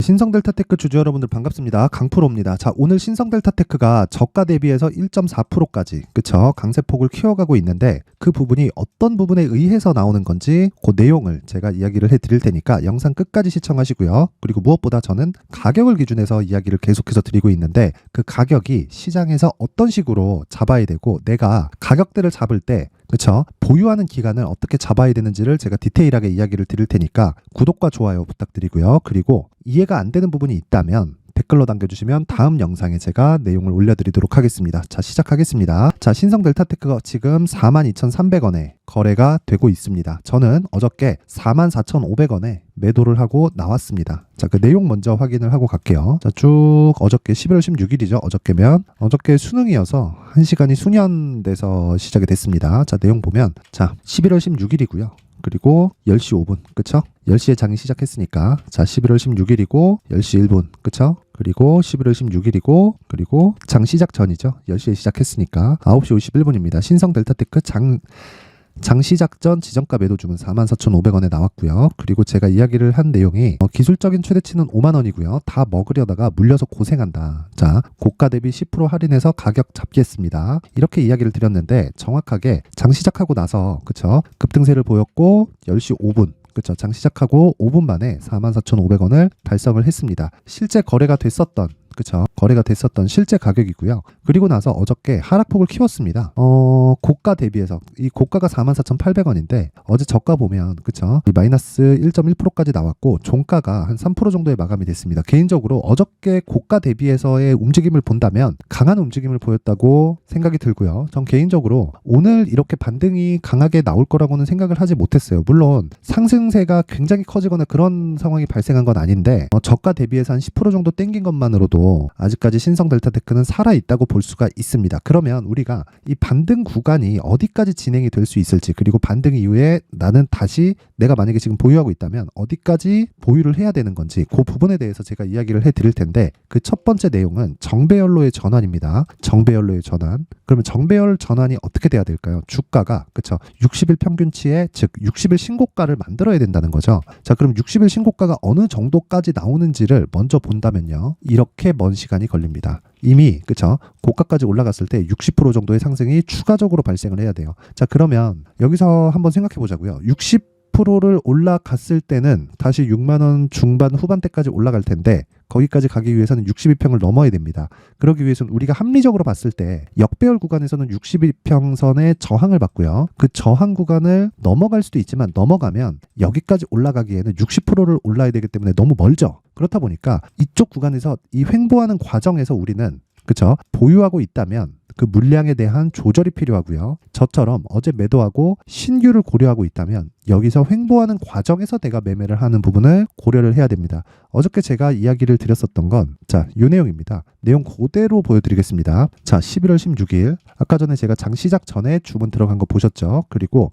신성델타테크 주주 여러분들 반갑습니다. 강프로입니다. 자, 오늘 신성델타테크가 저가 대비해서 1.4%까지 그쵸? 강세폭을 키워가고 있는데 그 부분이 어떤 부분에 의해서 나오는 건지 그 내용을 제가 이야기를 해드릴 테니까 영상 끝까지 시청하시고요. 그리고 무엇보다 저는 가격을 기준해서 이야기를 계속해서 드리고 있는데 그 가격이 시장에서 어떤 식으로 잡아야 되고 내가 가격대를 잡을 때 그쵸? 보유하는 기간을 어떻게 잡아야 되는지를 제가 디테일하게 이야기를 드릴 테니까 구독과 좋아요 부탁드리고요. 그리고 이해가 안 되는 부분이 있다면 댓글로 남겨주시면 다음 영상에 제가 내용을 올려드리도록 하겠습니다. 자, 시작하겠습니다. 자, 신성델타테크가 지금 42,300원에 거래가 되고 있습니다. 저는 어저께 44,500원에 매도를 하고 나왔습니다. 자, 그 내용 먼저 확인을 하고 갈게요. 자, 쭉 어저께 11월 16일이죠. 어저께면 어저께 수능이어서 1시간이 수년돼서 시작이 됐습니다. 자, 내용 보면 자, 11월 16일이고요. 그리고 10시 5분, 그쵸? 10시에 장이 시작했으니까 자, 11월 16일이고 10시 1분, 그쵸? 그리고 11월 16일이고 그리고 장 시작 전이죠. 10시에 시작했으니까 9시 51분입니다. 신성델타테크 장 시작 전 지정가 매도 주문 44,500원에 나왔고요. 그리고 제가 이야기를 한 내용이 기술적인 최대치는 5만원이고요. 다 먹으려다가 물려서 고생한다. 자, 고가 대비 10% 할인해서 가격 잡겠습니다. 이렇게 이야기를 드렸는데 정확하게 장 시작하고 나서 그쵸? 급등세를 보였고 10시 5분 그쵸? 장 시작하고 5분 만에 44,500원을 달성을 했습니다. 실제 거래가 됐었던 그쵸? 거래가 됐었던 실제 가격이고요. 그리고 나서 어저께 하락폭을 키웠습니다. 고가 대비해서 이 고가가 44,800원인데 어제 저가 보면 그쵸? 이 마이너스 1.1%까지 나왔고 종가가 한 3% 정도의 마감이 됐습니다. 개인적으로 어저께 고가 대비해서의 움직임을 본다면 강한 움직임을 보였다고 생각이 들고요. 전 개인적으로 오늘 이렇게 반등이 강하게 나올 거라고는 생각을 하지 못했어요. 물론 상승세가 굉장히 커지거나 그런 상황이 발생한 건 아닌데 저가 대비해서 한 10% 정도 땡긴 것만으로도 아직까지 신성델타테크는 살아있다고 볼 수가 있습니다. 그러면 우리가 이 반등 구간이 어디까지 진행이 될 수 있을지 그리고 반등 이후에 나는 다시 내가 만약에 지금 보유하고 있다면 어디까지 보유를 해야 되는 건지 그 부분에 대해서 제가 이야기를 해드릴 텐데 그 첫 번째 내용은 정배열로의 전환입니다. 정배열로의 전환. 그러면 정배열 전환이 어떻게 돼야 될까요? 주가가 그쵸? 60일 평균치에 즉 60일 신고가를 만들어야 된다는 거죠. 자, 그럼 60일 신고가가 어느 정도까지 나오는지를 먼저 본다면요. 이렇게 먼 시간이 걸립니다. 이미 그쵸? 고가까지 올라갔을 때 60% 정도의 상승이 추가적으로 발생을 해야 돼요. 자, 그러면 여기서 한번 생각해 보자고요. 60%를 올라갔을 때는 다시 6만원 중반 후반대까지 올라갈 텐데 거기까지 가기 위해서는 62평을 넘어야 됩니다. 그러기 위해서는 우리가 합리적으로 봤을 때 역배열 구간에서는 62평선의 저항을 받고요. 그 저항 구간을 넘어갈 수도 있지만 넘어가면 여기까지 올라가기에는 60%를 올라야 되기 때문에 너무 멀죠. 그렇다 보니까 이쪽 구간에서 이 횡보하는 과정에서 우리는 그쵸? 보유하고 있다면 그 물량에 대한 조절이 필요하고요. 저처럼 어제 매도하고 신규를 고려하고 있다면 여기서 횡보하는 과정에서 내가 매매를 하는 부분을 고려를 해야 됩니다. 어저께 제가 이야기를 드렸었던 건 자, 이 내용입니다. 내용 그대로 보여드리겠습니다. 자, 11월 16일 아까 전에 제가 장 시작 전에 주문 들어간 거 보셨죠? 그리고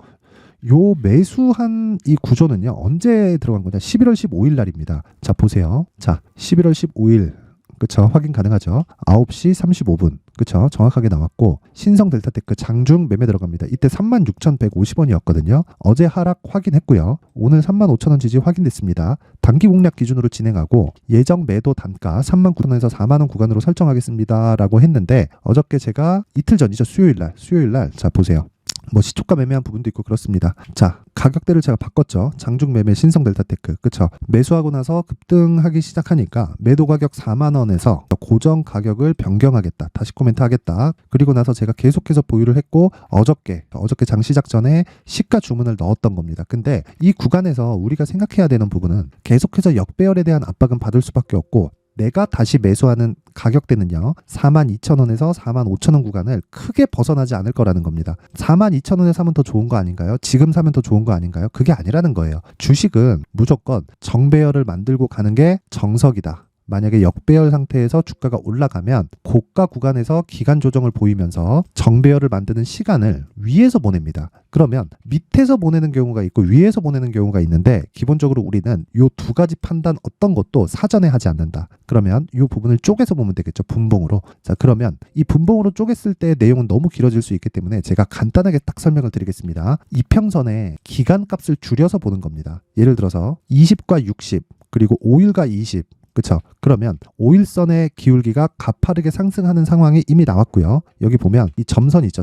요 매수한 이 구조는요. 언제 들어간 거냐? 11월 15일 날입니다. 자, 보세요. 자, 11월 15일 그쵸? 확인 가능하죠? 9시 35분 그쵸? 정확하게 나왔고 신성델타테크 장중 매매 들어갑니다. 이때 36,150원이었거든요. 어제 하락 확인했고요. 오늘 35,000원 지지 확인됐습니다. 단기 공략 기준으로 진행하고 예정 매도 단가 39,000원에서 4만원 구간으로 설정하겠습니다 라고 했는데 어저께 제가 이틀 전이죠. 수요일날 자, 보세요. 뭐 시초가 매매한 부분도 있고 그렇습니다. 자, 가격대를 제가 바꿨죠. 장중 매매 신성델타테크 그쵸? 매수하고 나서 급등하기 시작하니까 매도 가격 4만원에서 고정 가격을 변경하겠다. 다시 코멘트 하겠다. 그리고 나서 제가 계속해서 보유를 했고 어저께 장 시작 전에 시가 주문을 넣었던 겁니다. 근데 이 구간에서 우리가 생각해야 되는 부분은 계속해서 역배열에 대한 압박은 받을 수밖에 없고 내가 다시 매수하는 가격대는요. 42,000원에서 45,000원 구간을 크게 벗어나지 않을 거라는 겁니다. 42,000원에 사면 더 좋은 거 아닌가요? 지금 사면 더 좋은 거 아닌가요? 그게 아니라는 거예요. 주식은 무조건 정배열을 만들고 가는 게 정석이다. 만약에 역배열 상태에서 주가가 올라가면 고가 구간에서 기간 조정을 보이면서 정배열을 만드는 시간을 위에서 보냅니다. 그러면 밑에서 보내는 경우가 있고 위에서 보내는 경우가 있는데 기본적으로 우리는 이 두 가지 판단 어떤 것도 사전에 하지 않는다. 그러면 이 부분을 쪼개서 보면 되겠죠. 분봉으로. 자, 그러면 이 분봉으로 쪼갰을 때 내용은 너무 길어질 수 있기 때문에 제가 간단하게 딱 설명을 드리겠습니다. 이평선의 기간값을 줄여서 보는 겁니다. 예를 들어서 20과 60 그리고 5일과 20 그쵸? 그러면 5일선의 기울기가 가파르게 상승하는 상황이 이미 나왔고요. 여기 보면 이 점선 있죠,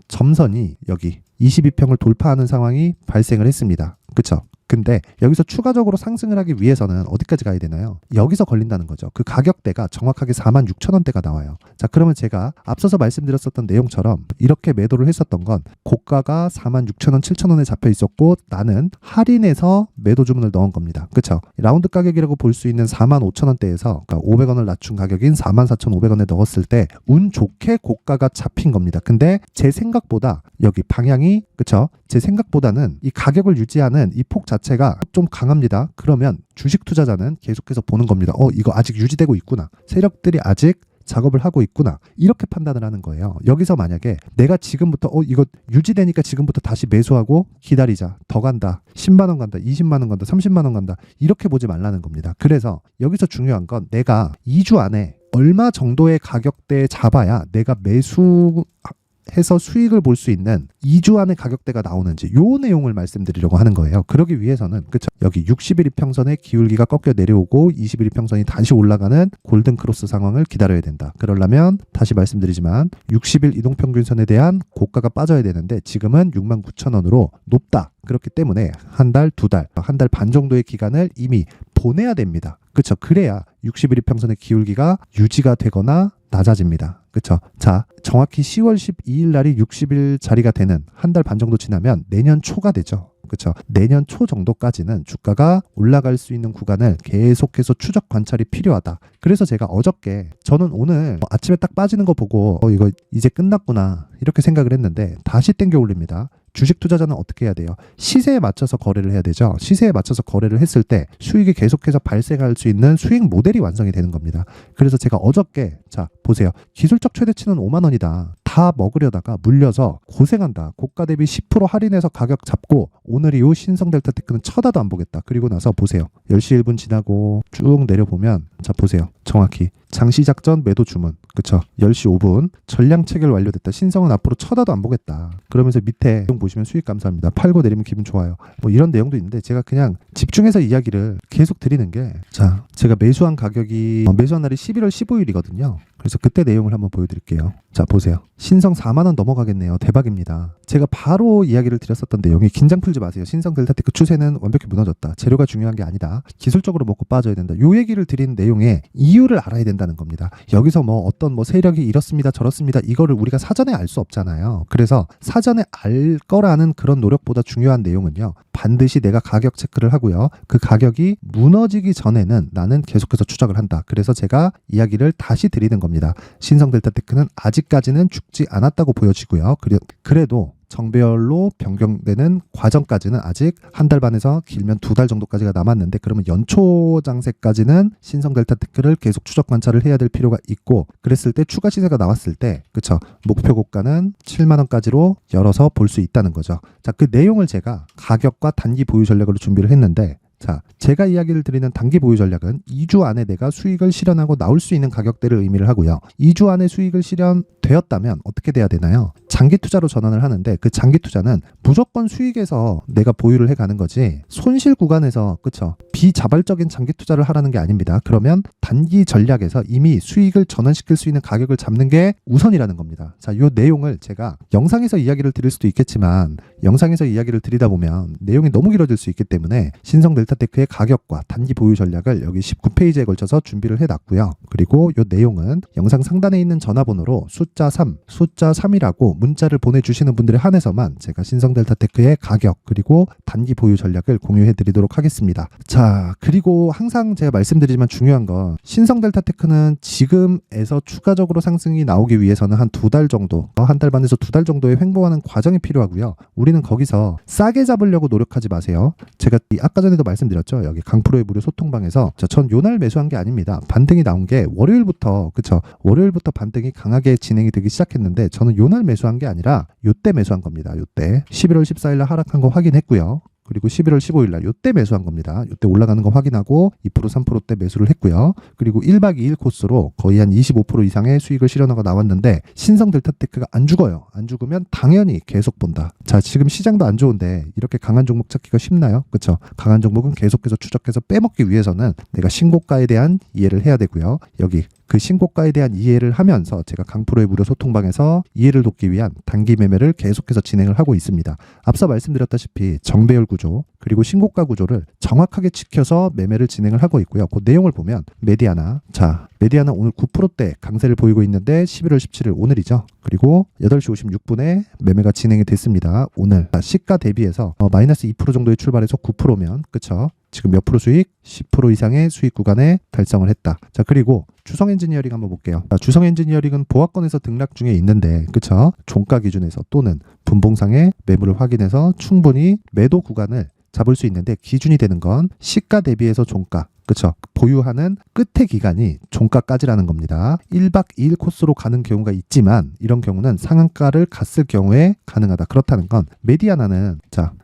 점선이 여기 22평을 돌파하는 상황이 발생을 했습니다. 그쵸? 근데 여기서 추가적으로 상승을 하기 위해서는 어디까지 가야 되나요? 여기서 걸린다는 거죠. 그 가격대가 정확하게 46,000원대가 나와요. 자, 그러면 제가 앞서서 말씀드렸었던 내용처럼 이렇게 매도를 했었던 건 고가가 46,000원, 7,000원에 잡혀 있었고 나는 할인해서 매도 주문을 넣은 겁니다. 그쵸? 라운드 가격이라고 볼 수 있는 45,000원대에서 그러니까 500원을 낮춘 가격인 44,500원에 넣었을 때 운 좋게 고가가 잡힌 겁니다. 근데 제 생각보다 여기 방향이 그쵸? 제 생각보다는 이 가격을 유지하는 이 폭 자체가 좀 강합니다. 그러면 주식 투자자는 계속해서 보는 겁니다. 이거 아직 유지되고 있구나. 세력들이 아직 작업을 하고 있구나. 이렇게 판단을 하는 거예요. 여기서 만약에 내가 지금부터 이거 유지되니까 지금부터 다시 매수하고 기다리자. 더 간다. 10만 원 간다. 20만 원 간다. 30만 원 간다. 이렇게 보지 말라는 겁니다. 그래서 여기서 중요한 건 내가 2주 안에 얼마 정도의 가격대에 잡아야 내가 매수해서 수익을 볼 수 있는 2주 안에 가격대가 나오는지 요 내용을 말씀드리려고 하는 거예요. 그러기 위해서는 그쵸? 여기 60일 이평선의 기울기가 꺾여 내려오고 21일 이평선이 다시 올라가는 골든 크로스 상황을 기다려야 된다. 그러려면 다시 말씀드리지만 60일 이동평균선에 대한 고가가 빠져야 되는데 지금은 69,000원으로 높다. 그렇기 때문에 한 달, 두 달, 한 달 반 정도의 기간을 이미 보내야 됩니다. 그쵸? 그래야 60일 이평선의 기울기가 유지가 되거나 낮아집니다. 그쵸? 자, 정확히 10월 12일 날이 60일 자리가 되는 한 달 반 정도 지나면 내년 초가 되죠. 그쵸? 내년 초 정도까지는 주가가 올라갈 수 있는 구간을 계속해서 추적 관찰이 필요하다. 그래서 제가 어저께 저는 오늘 아침에 딱 빠지는 거 보고 이거 이제 끝났구나 이렇게 생각을 했는데 다시 땡겨 올립니다. 주식 투자자는 어떻게 해야 돼요? 시세에 맞춰서 거래를 해야 되죠. 시세에 맞춰서 거래를 했을 때 수익이 계속해서 발생할 수 있는 수익 모델이 완성이 되는 겁니다. 그래서 제가 어저께 자 보세요. 기술적 최대치는 5만 원이다. 다 먹으려다가 물려서 고생한다. 고가 대비 10% 할인해서 가격 잡고 오늘 이후 신성델타테크는 쳐다도 안 보겠다. 그리고 나서 보세요. 10시 1분 지나고 쭉 내려보면 자 보세요. 정확히 장시작 전 매도 주문 그쵸? 10시 5분 전량 체결 완료됐다. 신성은 앞으로 쳐다도 안 보겠다. 그러면서 밑에 내용 보시면 수익 감사합니다. 팔고 내리면 기분 좋아요. 뭐 이런 내용도 있는데 제가 그냥 집중해서 이야기를 계속 드리는 게 자 제가 매수한 가격이 매수한 날이 11월 15일이거든요. 그래서 그때 내용을 한번 보여드릴게요. 자 보세요. 신성 4만 원 넘어가겠네요. 대박입니다. 제가 바로 이야기를 드렸었던 내용이 긴장 풀지 마세요. 신성 델타테크 추세는 완벽히 무너졌다. 재료가 중요한 게 아니다. 기술적으로 먹고 빠져야 된다. 요 얘기를 드린 내용의 이유를 알아야 된다는 겁니다. 여기서 어떤 세력이 이렇습니다 저렇습니다 이거를 우리가 사전에 알 수 없잖아요. 그래서 사전에 알 거라는 그런 노력보다 중요한 내용은요. 반드시 내가 가격 체크를 하고요. 그 가격이 무너지기 전에는 나는 계속해서 추적을 한다. 그래서 제가 이야기를 다시 드리는 겁니다. 신성 델타테크는 아직까지는 죽지 않았다고 보여지고요. 그래도 정배열로 변경되는 과정까지는 아직 한 달 반에서 길면 두 달 정도까지가 남았는데 그러면 연초 장세까지는 신성 델타테크를 계속 추적 관찰을 해야 될 필요가 있고 그랬을 때 추가 시세가 나왔을 때 그쵸 목표 고가는 7만 원까지로 열어서 볼 수 있다는 거죠. 자, 그 내용을 제가 가격과 단기 보유 전략으로 준비를 했는데 자, 제가 이야기를 드리는 단기 보유 전략은 2주 안에 내가 수익을 실현하고 나올 수 있는 가격대를 의미를 하고요. 2주 안에 수익을 실현되었다면 어떻게 돼야 되나요? 장기 투자로 전환을 하는데 그 장기 투자는 무조건 수익에서 내가 보유를 해가는 거지 손실 구간에서 그쵸? 비자발적인 장기 투자를 하라는 게 아닙니다. 그러면 단기 전략에서 이미 수익을 전환시킬 수 있는 가격을 잡는 게 우선이라는 겁니다. 자, 요 내용을 제가 영상에서 이야기를 드릴 수도 있겠지만 영상에서 이야기를 드리다 보면 내용이 너무 길어질 수 있기 때문에 신성 델타테크의 가격과 단기 보유 전략을 여기 19페이지에 걸쳐서 준비를 해놨고요. 그리고 이 내용은 영상 상단에 있는 전화번호로 숫자 3이라고 문자를 보내주시는 분들에 한해서만 제가 신성 델타테크의 가격 그리고 단기 보유 전략을 공유해드리도록 하겠습니다. 자, 그리고 항상 제가 말씀드리지만 중요한 건 신성 델타테크는 지금에서 추가적으로 상승이 나오기 위해서는 한 두 달 정도, 한 달 반에서 두 달 정도의 횡보하는 과정이 필요하고요. 우리는 거기서 싸게 잡으려고 노력하지 마세요. 제가 아까 전에도 말씀드렸죠. 여기 강프로의 무료 소통방에서 전 요날 매수한 게 아닙니다. 반등이 나온 게 월요일부터 그쵸? 월요일부터 반등이 강하게 진행이 되기 시작했는데 저는 요날 매수한 게 아니라 요때 매수한 겁니다. 요때 11월 14일 날 하락한 거 확인했고요. 그리고 11월 15일 날 요때 매수한 겁니다. 요때 올라가는 거 확인하고 2% 3%대 매수를 했고요. 그리고 1박 2일 코스로 거의 한 25% 이상의 수익을 실현하고 나왔는데 신성 델타테크가 안 죽어요. 안 죽으면 당연히 계속 본다. 자, 지금 시장도 안 좋은데 이렇게 강한 종목 찾기가 쉽나요? 그렇죠? 강한 종목은 계속해서 추적해서 빼먹기 위해서는 내가 신고가에 대한 이해를 해야 되고요. 여기 그 신고가에 대한 이해를 하면서 제가 강프로의 무료 소통방에서 이해를 돕기 위한 단기 매매를 계속해서 진행을 하고 있습니다. 앞서 말씀드렸다시피 정배열 구조 그리고 신고가 구조를 정확하게 지켜서 매매를 진행을 하고 있고요. 그 내용을 보면 메디아나, 자 메디아나 오늘 9%대 강세를 보이고 있는데 11월 17일 오늘이죠. 그리고 8시 56분에 매매가 진행이 됐습니다. 오늘 시가 대비해서 마이너스 2% 정도에 출발해서 9%면 그쵸? 지금 몇 프로 수익? 10% 이상의 수익 구간에 달성을 했다. 자, 그리고 주성 엔지니어링 한번 볼게요. 자, 주성 엔지니어링은 보합권에서 등락 중에 있는데 그쵸? 종가 기준에서 또는 분봉상의 매물을 확인해서 충분히 매도 구간을 잡을 수 있는데 기준이 되는 건 시가 대비해서 종가 그렇죠. 보유하는 끝의 기간이 종가까지라는 겁니다. 1박 2일 코스로 가는 경우가 있지만 이런 경우는 상한가를 갔을 경우에 가능하다. 그렇다는 건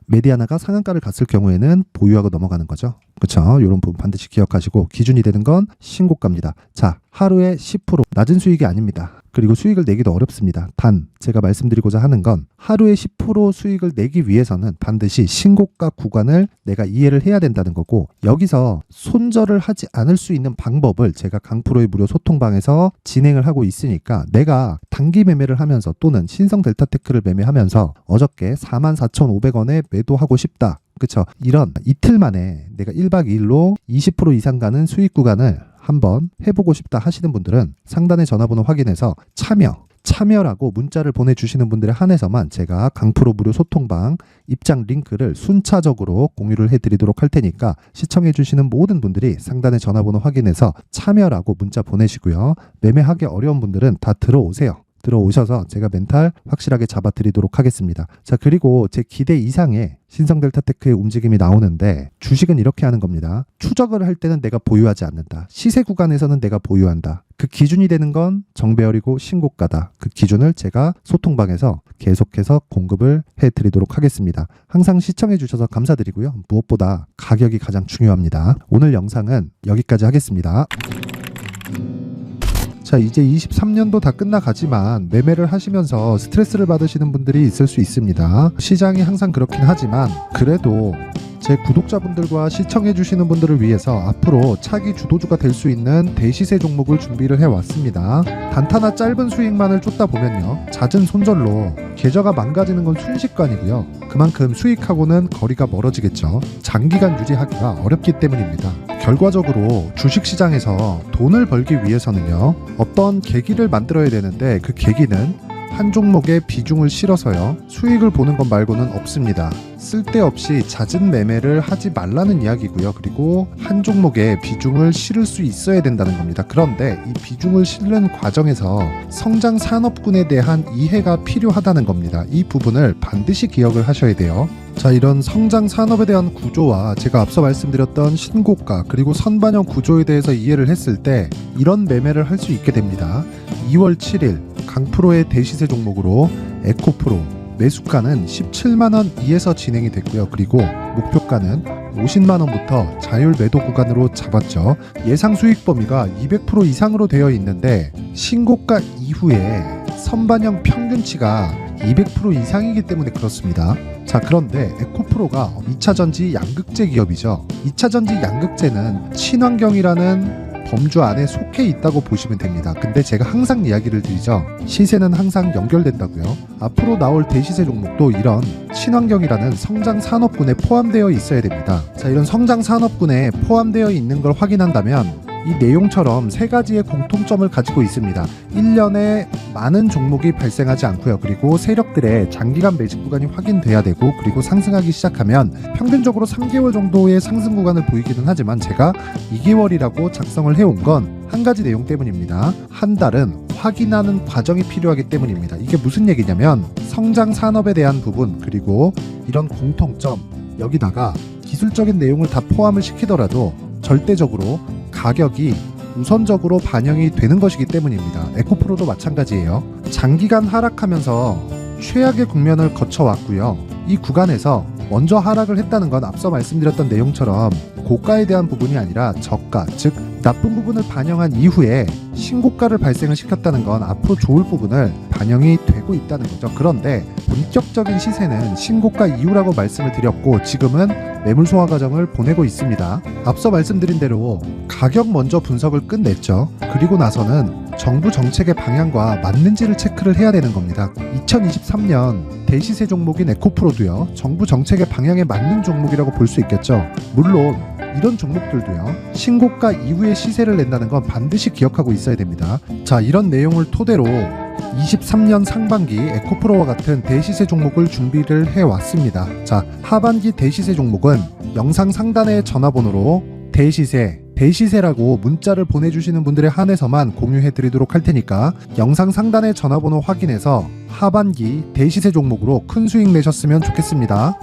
메디아나가 상한가를 갔을 경우에는 보유하고 넘어가는 거죠. 그렇죠. 이런 부분 반드시 기억하시고 기준이 되는 건 신고가입니다. 자, 하루에 10% 낮은 수익이 아닙니다. 그리고 수익을 내기도 어렵습니다. 단 제가 말씀드리고자 하는 건 하루에 10% 수익을 내기 위해서는 반드시 신고가 구간을 내가 이해를 해야 된다는 거고 여기서 손절을 하지 않을 수 있는 방법을 제가 강프로의 무료 소통방에서 진행을 하고 있으니까 내가 단기 매매를 하면서 또는 신성 델타테크를 매매하면서 어저께 44,500원에 매도하고 싶다. 그쵸? 이런 이틀 만에 내가 1박 2일로 20% 이상 가는 수익 구간을 한번 해보고 싶다 하시는 분들은 상단의 전화번호 확인해서 참여라고 문자를 보내주시는 분들에 한해서만 제가 강프로 무료 소통방 입장 링크를 순차적으로 공유를 해드리도록 할 테니까 시청해주시는 모든 분들이 상단의 전화번호 확인해서 참여라고 문자 보내시고요. 매매하기 어려운 분들은 다 들어오세요. 들어오셔서 제가 멘탈 확실하게 잡아드리도록 하겠습니다. 자, 그리고 제 기대 이상의 신성 델타테크의 움직임이 나오는데 주식은 이렇게 하는 겁니다. 추적을 할 때는 내가 보유하지 않는다. 시세 구간에서는 내가 보유한다. 그 기준이 되는 건 정배열이고 신고가다. 그 기준을 제가 소통방에서 계속해서 공급을 해드리도록 하겠습니다. 항상 시청해 주셔서 감사드리고요. 무엇보다 가격이 가장 중요합니다. 오늘 영상은 여기까지 하겠습니다. 자, 이제 23년도 다 끝나가지만 매매를 하시면서 스트레스를 받으시는 분들이 있을 수 있습니다. 시장이 항상 그렇긴 하지만 그래도 제 구독자분들과 시청해주시는 분들을 위해서 앞으로 차기 주도주가 될 수 있는 대시세 종목을 준비를 해왔습니다. 단타나 짧은 수익만을 쫓다 보면요, 잦은 손절로 계좌가 망가지는 건 순식간이고요. 그만큼 수익하고는 거리가 멀어지겠죠. 장기간 유지하기가 어렵기 때문입니다. 결과적으로 주식시장에서 돈을 벌기 위해서는요, 어떤 계기를 만들어야 되는데 그 계기는 한 종목에 비중을 실어서요, 수익을 보는 것 말고는 없습니다. 쓸데없이 잦은 매매를 하지 말라는 이야기고요. 그리고 한 종목에 비중을 실을 수 있어야 된다는 겁니다. 그런데 이 비중을 실는 과정에서 성장 산업군에 대한 이해가 필요하다는 겁니다. 이 부분을 반드시 기억을 하셔야 돼요. 자, 이런 성장 산업에 대한 구조와 제가 앞서 말씀드렸던 신고가 그리고 선반영 구조에 대해서 이해를 했을 때 이런 매매를 할 수 있게 됩니다. 2월 7일 강프로의 대시세 종목으로 에코프로 매수가는 17만원 이에서 진행이 됐고요. 그리고 목표가는 50만원부터 자율 매도 구간으로 잡았죠. 예상 수익 범위가 200% 이상으로 되어 있는데 신고가 이후에 선반영 평균치가 200% 이상이기 때문에 그렇습니다. 자, 그런데 에코프로가 2차전지 양극재 기업이죠. 2차전지 양극재는 친환경이라는 범주 안에 속해 있다고 보시면 됩니다. 근데 제가 항상 이야기를 드리죠. 시세는 항상 연결된다고요. 앞으로 나올 대시세 종목도 이런 친환경이라는 성장 산업군에 포함되어 있어야 됩니다. 자, 이런 성장 산업군에 포함되어 있는 걸 확인한다면 이 내용처럼 세 가지의 공통점을 가지고 있습니다. 1년에 많은 종목이 발생하지 않고요. 그리고 세력들의 장기간 매집 구간이 확인돼야 되고, 그리고 상승하기 시작하면 평균적으로 3개월 정도의 상승 구간을 보이기는 하지만 제가 2개월이라고 작성을 해온 건 한 가지 내용 때문입니다. 한 달은 확인하는 과정이 필요하기 때문입니다. 이게 무슨 얘기냐면 성장 산업에 대한 부분 그리고 이런 공통점, 여기다가 기술적인 내용을 다 포함을 시키더라도 절대적으로 가격이 우선적으로 반영이 되는 것이기 때문입니다. 에코프로도 마찬가지예요. 장기간 하락하면서 최악의 국면을 거쳐왔고요. 이 구간에서 먼저 하락을 했다는 건 앞서 말씀드렸던 내용처럼 고가에 대한 부분이 아니라 저가, 즉 나쁜 부분을 반영한 이후에 신고가를 발생을 시켰다는 건 앞으로 좋을 부분을 반영이 되고 있다는 거죠. 그런데 본격적인 시세는 신고가 이후라고 말씀을 드렸고 지금은 매물 소화 과정을 보내고 있습니다. 앞서 말씀드린 대로 가격 먼저 분석을 끝냈죠. 그리고 나서는 정부 정책의 방향과 맞는지를 체크를 해야 되는 겁니다. 2023년 대시세 종목인 에코프로도요, 정부 정책의 방향에 맞는 종목이라고 볼 수 있겠죠. 물론 이런 종목들도요, 신고가 이후에 시세를 낸다는 건 반드시 기억하고 있어야 됩니다. 자, 이런 내용을 토대로 23년 상반기 에코프로와 같은 대시세 종목을 준비를 해왔습니다. 자, 하반기 대시세 종목은 영상 상단의 전화번호로 대시세라고 문자를 보내주시는 분들에 한해서만 공유해드리도록 할 테니까 영상 상단의 전화번호 확인해서 하반기 대시세 종목으로 큰 수익 내셨으면 좋겠습니다.